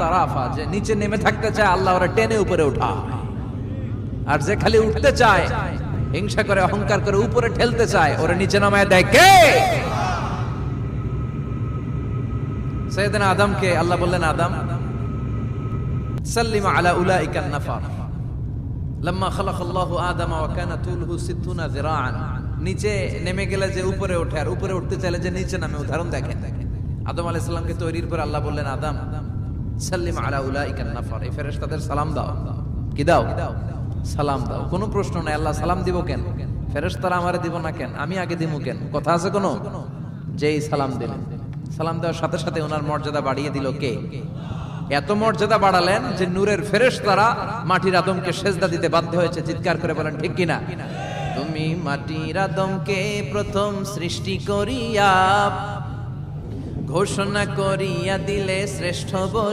তারাফা, যে নিচে নেমে থাকতে চায় আল্লাহ ওরা টেনে উপরে উঠায়, আর যে খালি উঠতে চায়, হিংসা করে অহংকার করে উপরে ঠেলতে চায়, ওরা নিচে নামায় দেয় কে? সাইয়েদনা আদমকে আল্লাহ বললেন, আদম সাল্লিম আলা উলাইকা নাফার লাম্মা খালাকাল্লাহু আদামা ওয়া কানা তুলহু 60 যিরাআন। নিচে নেমে গেলে যে উপরে ওঠে, আর উপরে উঠতে চাইলে যে নিচে নামে। উদাহরণ দেখেন, আদম আলাইহিস সালামকে তৈরির পর আল্লাহ বললেন, আদম সাল্লিম আলা উলাইকা নাফার, এই ফেরেশতাদের সালাম দাও। কি দাও? সালাম দাও। কোনো প্রশ্ন নাই, আল্লাহ সালাম দিব কেন? ফেরেশতারা আমারে দিব না কেন? আমি আগে দিব কেন? কথা আছে কোনো? যেই সালাম দিলেন, সালাম দেওয়ার সাথে সাথে ওনার মর্যাদা বাড়িয়ে দিল কে? এত মর্যাদা বাড়ালেন যে নূরের ফেরেশতারা মাটির আদমকে সেজদা দিতে বাধ্য হয়েছে। চিৎকার করে বলেন ঠিক কিনা? তুমি মাটির আদমকে প্রথম সৃষ্টি করিয়া ঘোষণা করিয়া দিলে শ্রেষ্ঠ বলে।